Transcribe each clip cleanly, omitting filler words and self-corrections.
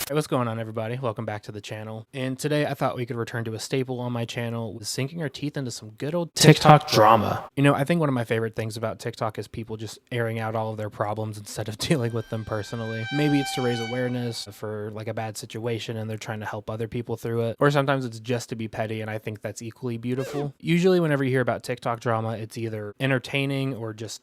Hey, what's going on, everybody? Welcome back to the channel. And today I thought we could return to a staple on my channel with sinking our teeth into some good old TikTok drama. You know, I think one of my favorite things about TikTok is people just airing out all of their problems instead of dealing with them personally. Maybe it's to raise awareness for like a bad situation and they're trying to help other people through it. Or sometimes it's just to be petty, and I think that's equally beautiful. Usually whenever you hear about TikTok drama, it's either entertaining or just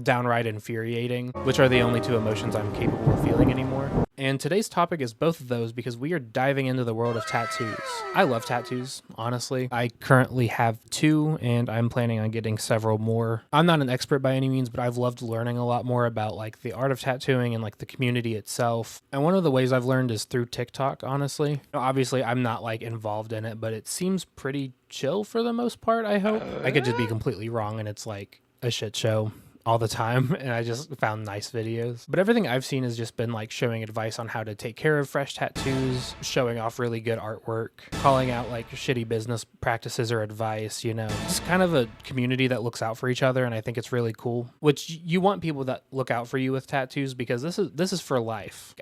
downright infuriating, which are the only two emotions I'm capable of feeling anymore. And today's topic is both of those because we are diving into the world of tattoos. I love tattoos, honestly. I currently have 2 and I'm planning on getting several more. I'm not an expert by any means, but I've loved learning a lot more about like the art of tattooing and like the community itself. And one of the ways I've learned is through TikTok, honestly. Obviously, I'm not like involved in it, but it seems pretty chill for the most part, I hope. I could just be completely wrong and it's like a shit show all the time, and I just found nice videos. But everything I've seen has just been like showing advice on how to take care of fresh tattoos, showing off really good artwork, calling out like shitty business practices or advice, you know. It's kind of a community that looks out for each other, and I think it's really cool. Which you want people that look out for you with tattoos, because this is for life.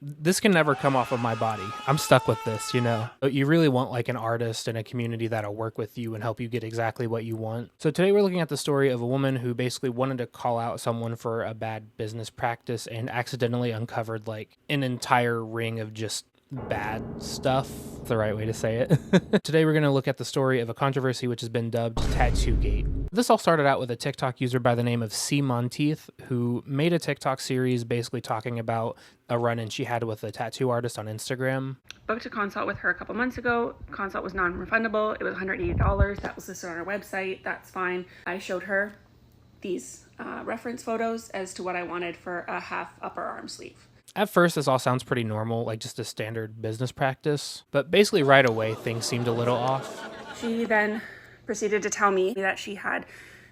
This can never come off of my body. I'm stuck with this, you know. But you really want like an artist and a community that'll work with you and help you get exactly what you want. So today we're looking at the story of a woman who basically wanted to call out someone for a bad business practice and accidentally uncovered like an entire ring of just bad stuff. That's the right way to say it. Today we're going to look at the story of a controversy which has been dubbed Tattoogate. This all started out with a TikTok user by the name of Messiest, who made a TikTok series basically talking about a run-in she had with a tattoo artist on Instagram. Booked a consult with her a couple months ago. Consult was non-refundable. It was $180. That was listed on our website. That's fine. I showed her these reference photos as to what I wanted for a half upper arm sleeve. At first, this all sounds pretty normal, like just a standard business practice, but basically right away, things seemed a little off. She then proceeded to tell me that she had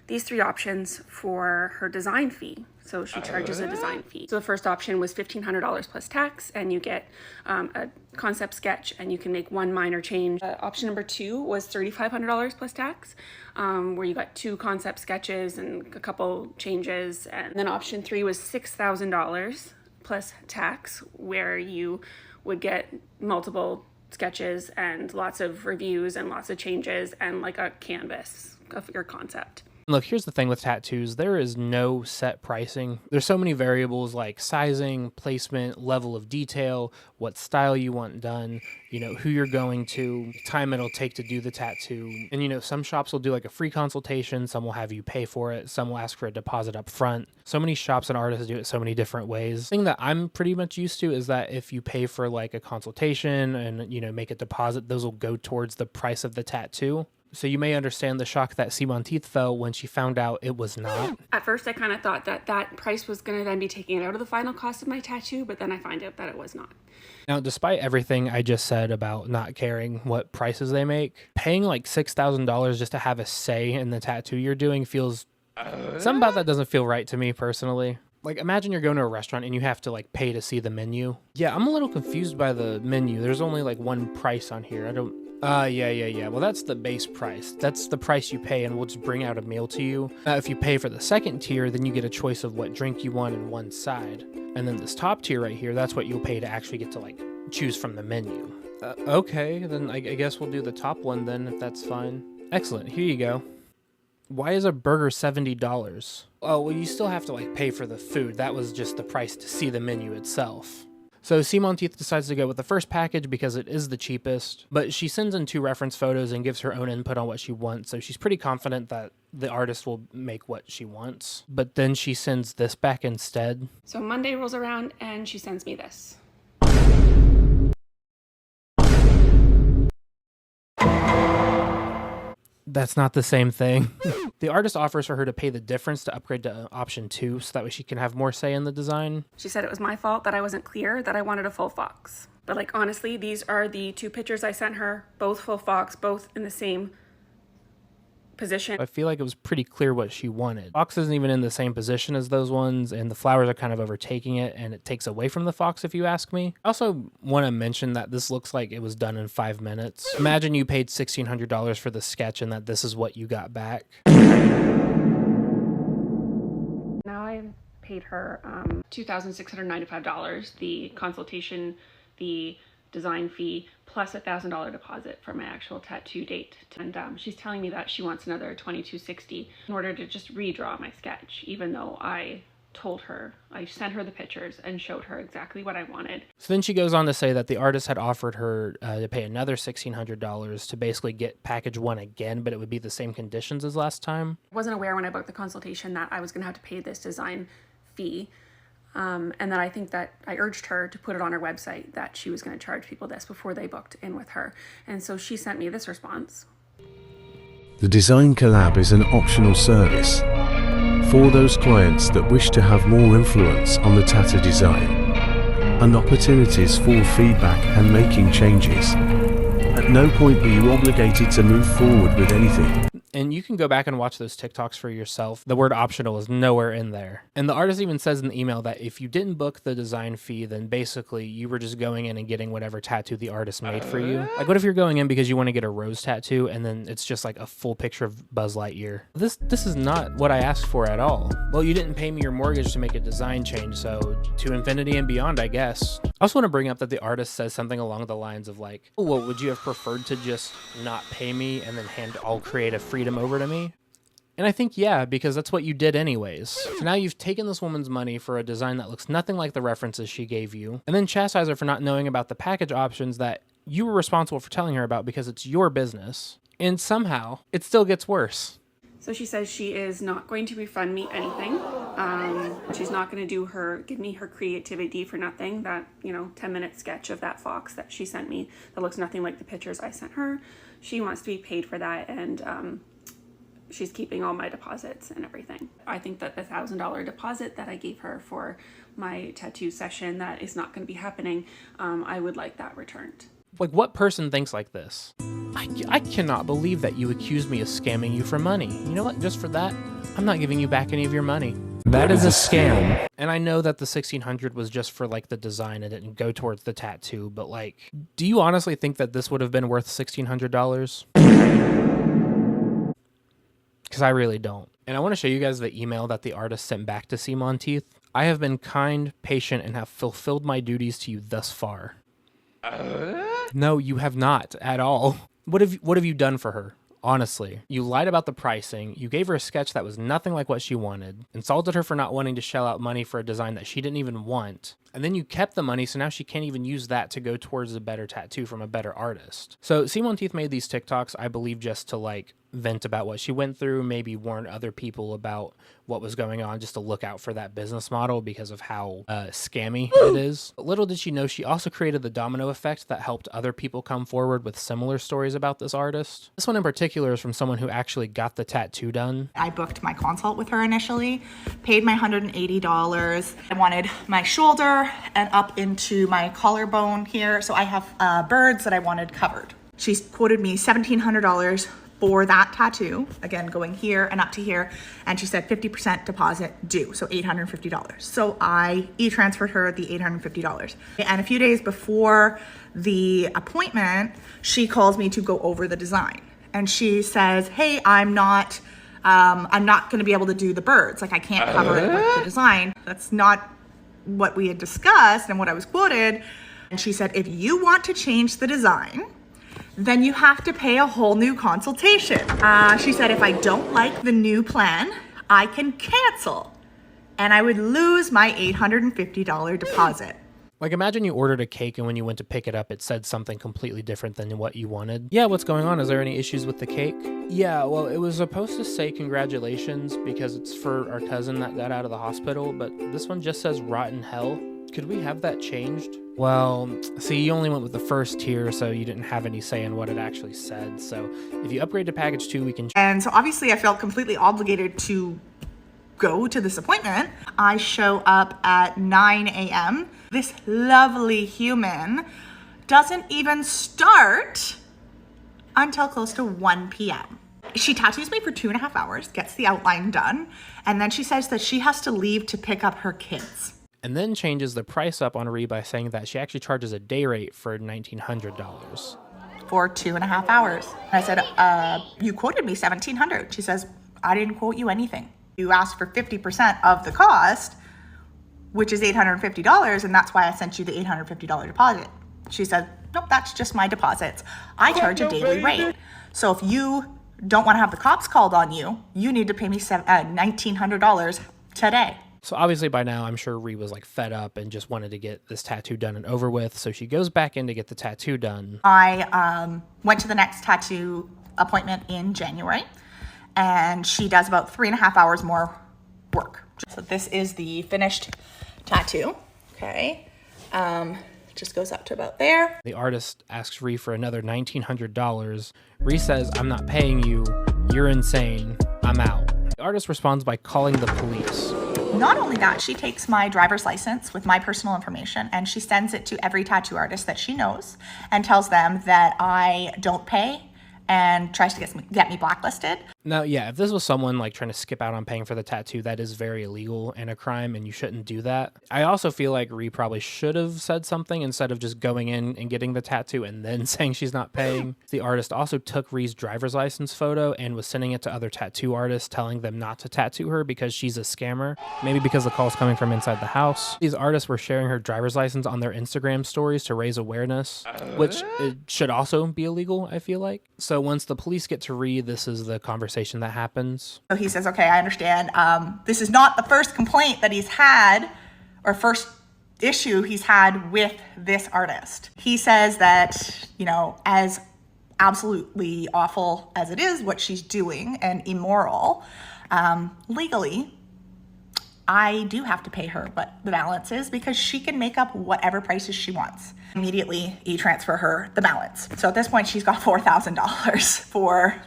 these 3 options for her design fee. So she charges a design fee. So the first option was $1,500 plus tax, and you get a concept sketch and you can make 1 minor change. Option number 2 was $3,500 plus tax, where you got 2 concept sketches and a couple changes. And then option 3 was $6,000 plus tax, where you would get multiple sketches and lots of reviews and lots of changes and like a canvas of your concept. Look, here's the thing with tattoos. There is no set pricing. There's so many variables like sizing, placement, level of detail, what style you want done, you know, who you're going to, time it'll take to do the tattoo. And, you know, some shops will do like a free consultation. Some will have you pay for it. Some will ask for a deposit up front. So many shops and artists do it so many different ways. The thing that I'm pretty much used to is that if you pay for like a consultation and, you know, make a deposit, those will go towards the price of the tattoo. So you may understand the shock that Simon Teeth felt when she found out it was not. At first, I kind of thought that that price was going to then be taken out of the final cost of my tattoo, but then I find out that it was not. Now, despite everything I just said about not caring what prices they make, paying like $6,000 just to have a say in the tattoo you're doing feels... Something about that doesn't feel right to me personally. Like, imagine you're going to a restaurant and you have to like pay to see the menu. Yeah, I'm a little confused by the menu. There's only like 1 price on here. Yeah. Well, that's the base price. That's the price you pay, and we'll just bring out a meal to you. If you pay for the second tier, then you get a choice of what drink you want in one side. And then this top tier right here, that's what you'll pay to actually get to like choose from the menu. Okay, then I guess we'll do the top one then, if that's fine. Excellent, here you go. Why is a burger $70? Oh, well, you still have to like pay for the food. That was just the price to see the menu itself. So Simon Teeth decides to go with the first package because it is the cheapest, but she sends in 2 reference photos and gives her own input on what she wants, so she's pretty confident that the artist will make what she wants. But then she sends this back instead. So Monday rolls around and she sends me this. That's not the same thing. The artist offers for her to pay the difference to upgrade to option 2 so that way she can have more say in the design. She said it was my fault that I wasn't clear, that I wanted a full fox. But like, honestly, these are the 2 pictures I sent her, both full fox, both in the same position. I feel like it was pretty clear what she wanted. Fox isn't even in the same position as those ones, and the flowers are kind of overtaking it, and it takes away from the fox if you ask me. I also want to mention that this looks like it was done in 5 minutes. Imagine you paid $1,600 for the sketch and that this is what you got back. Now I paid her $2,695. The consultation the design fee plus $1,000 deposit for my actual tattoo date. And she's telling me that she wants another $2,260 in order to just redraw my sketch, even though I told her, I sent her the pictures and showed her exactly what I wanted. So then she goes on to say that the artist had offered her to pay another $1,600 to basically get package 1 again, but it would be the same conditions as last time. I wasn't aware when I booked the consultation that I was gonna have to pay this design fee. And then I think that I urged her to put it on her website that she was going to charge people this before they booked in with her. And so she sent me this response. The Design Collab is an optional service for those clients that wish to have more influence on the tattoo design and opportunities for feedback and making changes. At no point are you obligated to move forward with anything. And you can go back and watch those TikToks for yourself. The word optional is nowhere in there. And the artist even says in the email that if you didn't book the design fee, then basically you were just going in and getting whatever tattoo the artist made for you. Like, what if you're going in because you want to get a rose tattoo and then it's just like a full picture of Buzz Lightyear? This is not what I asked for at all. Well, you didn't pay me your mortgage to make a design change, so to infinity and beyond, I guess. I also want to bring up that the artist says something along the lines of like, oh, well, would you have preferred to just not pay me and then hand all creative freedom over to me? And I think, yeah, because that's what you did anyways. So now you've taken this woman's money for a design that looks nothing like the references she gave you, and then chastise her for not knowing about the package options that you were responsible for telling her about because it's your business. And somehow it still gets worse. So she says she is not going to refund me anything. She's not going to give me her creativity for nothing. That, 10-minute sketch of that fox that she sent me that looks nothing like the pictures I sent her. She wants to be paid for that, and she's keeping all my deposits and everything. I think that the $1,000 deposit that I gave her for my tattoo session that is not going to be happening, I would like that returned. Like, what person thinks like this? I cannot believe that you accused me of scamming you for money. You know what? Just for that, I'm not giving you back any of your money. That is a scam. And I know that the $1,600 was just for like the design. It didn't go towards the tattoo, but like, do you honestly think that this would have been worth $1,600? Because I really don't. And I want to show you guys the email that the artist sent back to C. Monteith. I have been kind, patient, and have fulfilled my duties to you thus far. No, you have not at all. What have you done for her? Honestly, you lied about the pricing, you gave her a sketch that was nothing like what she wanted, insulted her for not wanting to shell out money for a design that she didn't even want, and then you kept the money so now she can't even use that to go towards a better tattoo from a better artist. So C. Monteith made these TikToks, I believe, just to like vent about what she went through, maybe warn other people about what was going on, just to look out for that business model because of how scammy it is. But little did she know, she also created the domino effect that helped other people come forward with similar stories about this artist. This one in particular is from someone who actually got the tattoo done. I booked my consult with her initially, paid my $180. I wanted my shoulder and up into my collarbone here, so I have birds that I wanted covered. She quoted me $1,700 for that tattoo, again, going here and up to here, and she said 50% deposit due, so $850. So I e-transferred her the $850. And a few days before the appointment, she calls me to go over the design. And she says, hey, I'm not gonna be able to do the birds. Like, I can't cover it with the design. That's not what we had discussed and what I was quoted. And she said, if you want to change the design, then you have to pay a whole new consultation. She said, if I don't like the new plan, I can cancel and I would lose my $850 deposit. Like, imagine you ordered a cake and when you went to pick it up, it said something completely different than what you wanted. Yeah, what's going on? Is there any issues with the cake? Yeah, well, it was supposed to say congratulations because it's for our cousin that got out of the hospital, but this one just says rotten hell. Could we have that changed? Well, see, you only went with the first tier, so you didn't have any say in what it actually said. So if you upgrade to package 2, we can... And so obviously I felt completely obligated to go to this appointment. I show up at 9 a.m. This lovely human doesn't even start until close to 1 p.m. She tattoos me for 2.5 hours, gets the outline done, and then she says that she has to leave to pick up her kids. And then changes the price up on Ree by saying that she actually charges a day rate for $1,900. For 2.5 hours. I said, you quoted me $1,700. She says, I didn't quote you anything. You asked for 50% of the cost, which is $850, and that's why I sent you the $850 deposit. She said, nope, that's just my deposits. I charge a daily rate. So if you don't want to have the cops called on you, you need to pay me $1,900 today. So obviously by now, I'm sure Ree was like fed up and just wanted to get this tattoo done and over with. So she goes back in to get the tattoo done. I went to the next tattoo appointment in January, and she does about 3.5 hours more work. So this is the finished tattoo. Okay. Just goes up to about there. The artist asks Ree for another $1,900. Ree says, I'm not paying you. You're insane. I'm out. The artist responds by calling the police. Not only that, she takes my driver's license with my personal information and she sends it to every tattoo artist that she knows and tells them that I don't pay and tries to get me blacklisted. Now, yeah, if this was someone like trying to skip out on paying for the tattoo, that is very illegal and a crime, and you shouldn't do that. I also feel like Ree probably should have said something instead of just going in and getting the tattoo and then saying she's not paying. The artist also took Ree's driver's license photo and was sending it to other tattoo artists, telling them not to tattoo her because she's a scammer. Maybe because the call's coming from inside the house. These artists were sharing her driver's license on their Instagram stories to raise awareness, which it should also be illegal, I feel like. So once the police get to Ree, this is the conversation that happens. So he says, okay, I understand. This is not the first complaint that he's had or first issue he's had with this artist. He says that, you know, as absolutely awful as it is what she's doing and immoral, legally, I do have to pay her what the balance is because she can make up whatever prices she wants. Immediately e-transfer her the balance. So at this point, she's got $4,000 for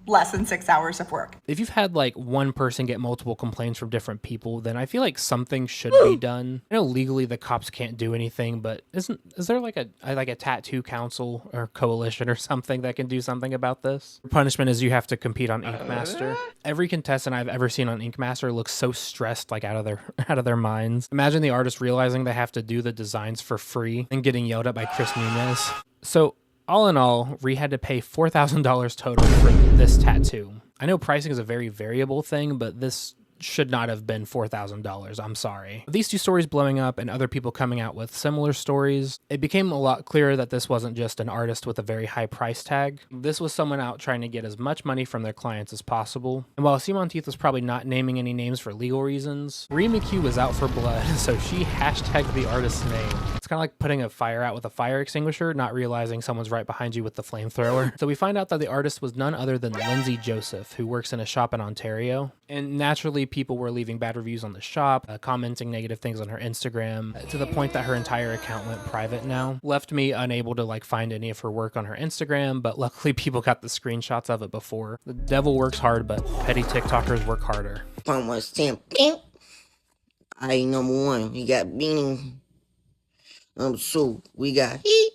less than 6 hours of work. If you've had like one person get multiple complaints from different people, then I feel like something should be done. I know legally the cops can't do anything, but is there like a tattoo council or coalition or something that can do something about this? The punishment is you have to compete on Ink Master. Every contestant I've ever seen on Ink Master looks so stressed, like out of their minds. Imagine the artist realizing they have to do the designs for free and getting yelled at by Chris Nunez. So all in all, Ree had to pay $4,000 total for this tattoo. I know pricing is a very variable thing, but this should not have been $4,000. I'm sorry. With these two stories blowing up and other people coming out with similar stories, it became a lot clearer that this wasn't just an artist with a very high price tag. This was someone out trying to get as much money from their clients as possible. And while Simon Teeth was probably not naming any names for legal reasons, Ree McHugh was out for blood, so she hashtagged the artist's name. It's kind of like putting a fire out with a fire extinguisher, not realizing someone's right behind you with the flamethrower. So we find out that the artist was none other than Lindsay Joseph, who works in a shop in Ontario. And naturally, people were leaving bad reviews on the shop, commenting negative things on her Instagram, to the point that her entire account went private now. Left me unable to like find any of her work on her Instagram, but luckily people got the screenshots of it before. The devil works hard, but petty TikTokers work harder. Almost 10. I number 1, we got Beanie. Number 2, we got Heat.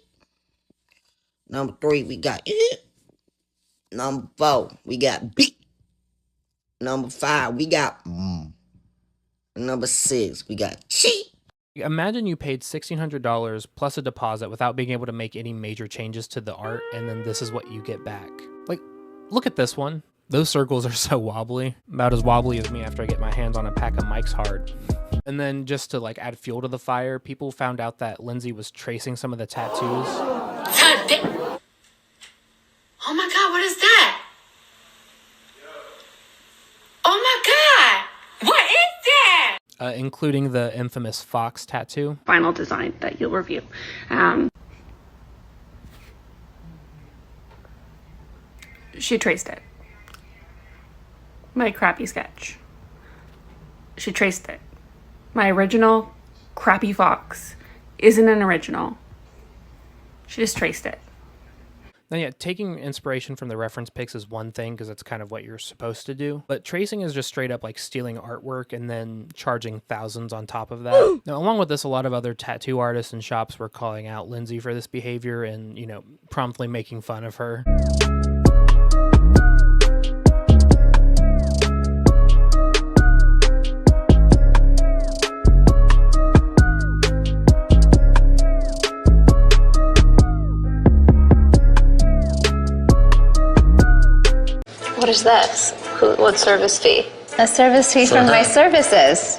Number 3, we got It. Number 4, we got Beat. Number 5, we got Number 6, we got Cheat. Imagine you paid $1,600 plus a deposit without being able to make any major changes to the art, and then this is what you get back. Like, look at this one. Those circles are so wobbly. About as wobbly as me after I get my hands on a pack of Mike's Hard. And then just to like add fuel to the fire, people found out that Lindsay was tracing some of the tattoos. Oh my God, what is that? Oh my God, what is that? Including the infamous fox tattoo. Final design that you'll review. She traced it. My crappy sketch. She traced it. My original crappy fox isn't an original. She just traced it. Now, yeah, taking inspiration from the reference pics is one thing because that's kind of what you're supposed to do. But tracing is just straight up like stealing artwork and then charging thousands on top of that. Now, along with this, a lot of other tattoo artists and shops were calling out Lindsay for this behavior and, you know, promptly making fun of her. What is this? What service fee? A service fee from my services.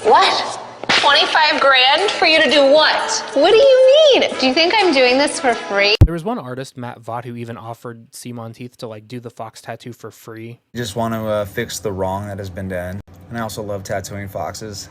What? 25 grand for you to do what? What do you mean? Do you think I'm doing this for free? There was one artist, Matt Vaught, who even offered C Monteith to like do the fox tattoo for free. Just want to fix the wrong that has been done. And I also love tattooing foxes.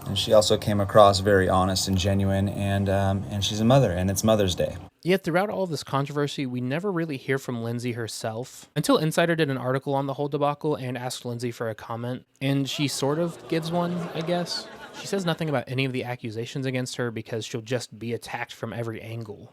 And she also came across very honest and genuine, and she's a mother, and it's Mother's Day. Yet throughout all this controversy, we never really hear from Lindsay herself until Insider did an article on the whole debacle and asked Lindsay for a comment, and she sort of gives one, I guess. She says nothing about any of the accusations against her because she'll just be attacked from every angle.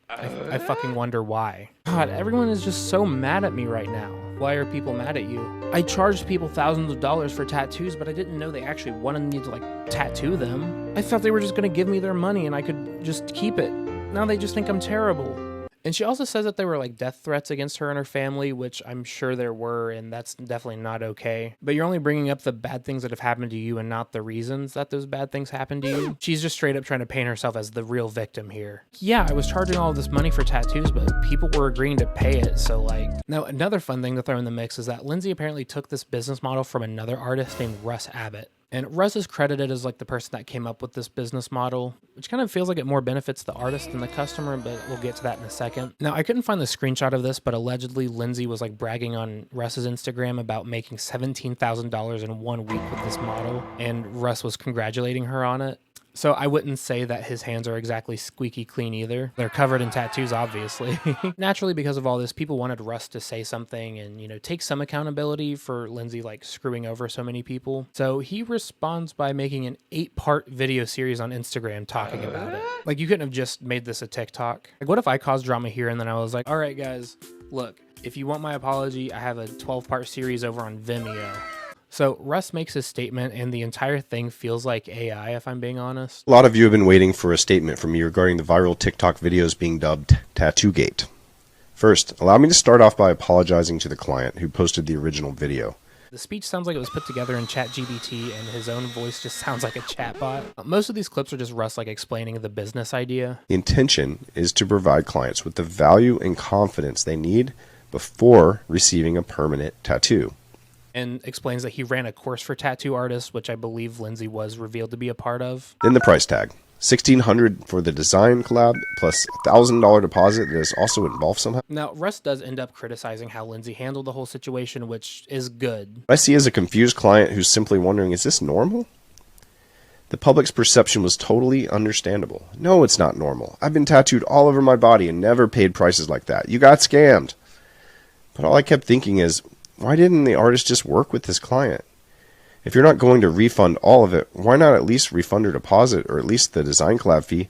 I fucking wonder why. God, everyone is just so mad at me right now. Why are people mad at you? I charged people thousands of dollars for tattoos, but I didn't know they actually wanted me to like tattoo them. I thought they were just gonna give me their money and I could just keep it. Now they just think I'm terrible. And she also says that there were like death threats against her and her family, which I'm sure there were, and that's definitely not okay. But you're only bringing up the bad things that have happened to you and not the reasons that those bad things happened to you. She's just straight up trying to paint herself as the real victim here. Yeah, I was charging all this money for tattoos, but people were agreeing to pay it, so like... Now, another fun thing to throw in the mix is that Lindsay apparently took this business model from another artist named Russ Abbott. And Russ is credited as like the person that came up with this business model, which kind of feels like it more benefits the artist than the customer, but we'll get to that in a second. Now, I couldn't find the screenshot of this, but allegedly Lindsay was like bragging on Russ's Instagram about making $17,000 in 1 week with this model, and Russ was congratulating her on it. So I wouldn't say that his hands are exactly squeaky clean either. They're covered in tattoos, obviously. Naturally, because of all this, people wanted Russ to say something and, you know, take some accountability for Lindsay, like, screwing over so many people. So he responds by making an 8-part video series on Instagram talking about it. Like, you couldn't have just made this a TikTok. Like, what if I caused drama here and then I was like, all right, guys, look, if you want my apology, I have a 12-part series over on Vimeo. So Russ makes his statement, and the entire thing feels like AI, if I'm being honest. A lot of you have been waiting for a statement from me regarding the viral TikTok videos being dubbed Tattoogate. First, allow me to start off by apologizing to the client who posted the original video. The speech sounds like it was put together in ChatGPT, and his own voice just sounds like a chatbot. Most of these clips are just Russ like explaining the business idea. The intention is to provide clients with the value and confidence they need before receiving a permanent tattoo. And explains that he ran a course for tattoo artists, which I believe Lindsay was revealed to be a part of. Then the price tag. $1,600 for the design collab, plus a $1,000 deposit that is also involved somehow. Now, Russ does end up criticizing how Lindsay handled the whole situation, which is good. I see as a confused client who's simply wondering, is this normal? The public's perception was totally understandable. No, it's not normal. I've been tattooed all over my body and never paid prices like that. You got scammed. But all I kept thinking is, why didn't the artist just work with this client? If you're not going to refund all of it, why not at least refund her deposit or at least the design collab fee?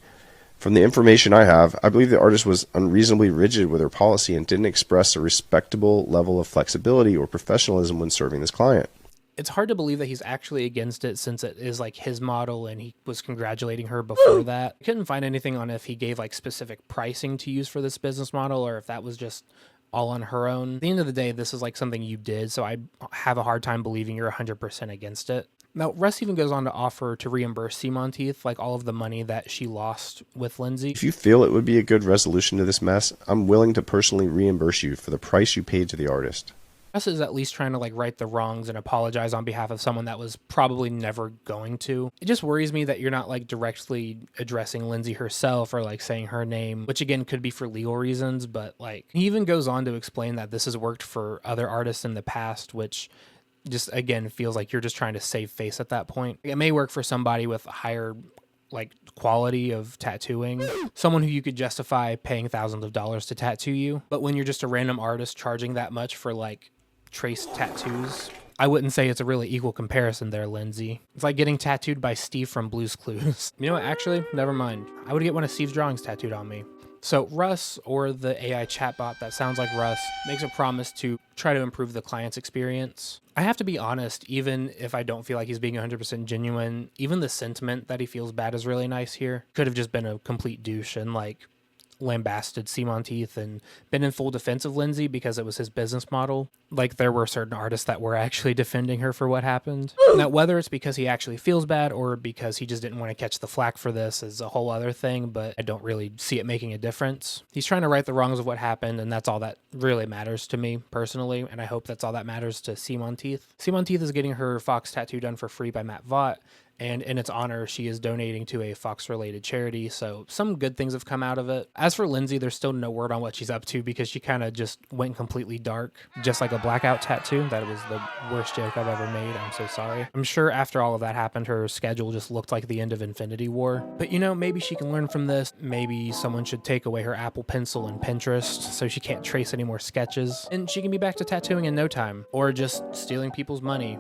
From the information I have, I believe the artist was unreasonably rigid with her policy and didn't express a respectable level of flexibility or professionalism when serving this client. It's hard to believe that he's actually against it since it is like his model and he was congratulating her before that. I couldn't find anything on if he gave like specific pricing to use for this business model or if that was just all on her own. At the end of the day, this is like something you did, so I have a hard time believing you're 100% against it. Now, Russ even goes on to offer to reimburse C Monteith like all of the money that she lost with Lindsay. If you feel it would be a good resolution to this mess, I'm willing to personally reimburse you for the price you paid to the artist. Russ is at least trying to like right the wrongs and apologize on behalf of someone that was probably never going to. It just worries me that you're not like directly addressing Lindsay herself or like saying her name, which again could be for legal reasons, but like he even goes on to explain that this has worked for other artists in the past, which just again feels like you're just trying to save face at that point. It may work for somebody with a higher like quality of tattooing, someone who you could justify paying thousands of dollars to tattoo you, but when you're just a random artist charging that much for like trace tattoos, I wouldn't say it's a really equal comparison there, Lindsay. It's like getting tattooed by Steve from Blue's Clues. You know what, actually, never mind. I would get one of Steve's drawings tattooed on me. So Russ, or the AI chatbot that sounds like Russ, makes a promise to try to improve the client's experience. I have to be honest, even if I don't feel like he's being 100% genuine, even the sentiment that he feels bad is really nice here. Could have just been a complete douche and like lambasted C Monteith and been in full defense of Lindsay because it was his business model. Like there were certain artists that were actually defending her for what happened. Now, whether it's because he actually feels bad or because he just didn't want to catch the flack for this is a whole other thing, but I don't really see it making a difference. He's trying to right the wrongs of what happened, and that's all that really matters to me personally, and I hope that's all that matters to C Monteith. C Monteith is getting her fox tattoo done for free by Matt Vaught, And in its honor, she is donating to a Fox-related charity, so some good things have come out of it. As for Lindsay, there's still no word on what she's up to because she kind of just went completely dark, just like a blackout tattoo. That was the worst joke I've ever made. I'm so sorry. I'm sure after all of that happened, her schedule just looked like the end of Infinity War. But you know, maybe she can learn from this. Maybe someone should take away her Apple Pencil and Pinterest so she can't trace any more sketches, and she can be back to tattooing in no time, or just stealing people's money,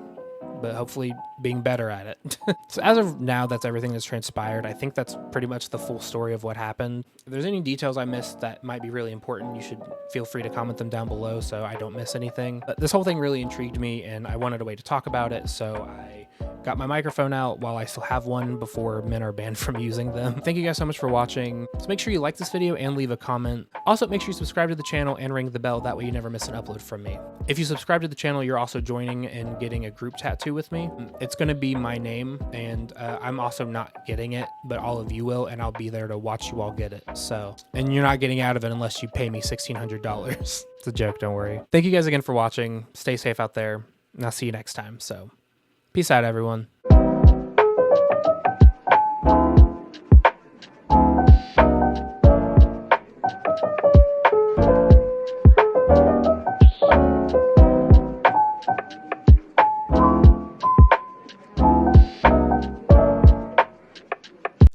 but hopefully being better at it. So as of now, that's everything that's transpired. I think that's pretty much the full story of what happened. If there's any details I missed that might be really important, you should feel free to comment them down below so I don't miss anything. But this whole thing really intrigued me and I wanted a way to talk about it, so I got my microphone out while I still have one before men are banned from using them. Thank you guys so much for watching. So make sure you like this video and leave a comment. Also, make sure you subscribe to the channel and ring the bell. That way you never miss an upload from me. If you subscribe to the channel, you're also joining and getting a group tattoo with me. It's going to be my name, and I'm also not getting it, but all of you will, and I'll be there to watch you all get it. So, and you're not getting out of it unless you pay me $1,600. It's a joke, don't worry. Thank you guys again for watching. Stay safe out there, and I'll see you next time. So, peace out, everyone.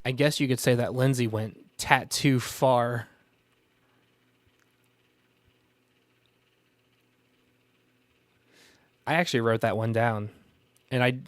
I guess you could say that Lindsay went tattoo far. I actually wrote that one down, and I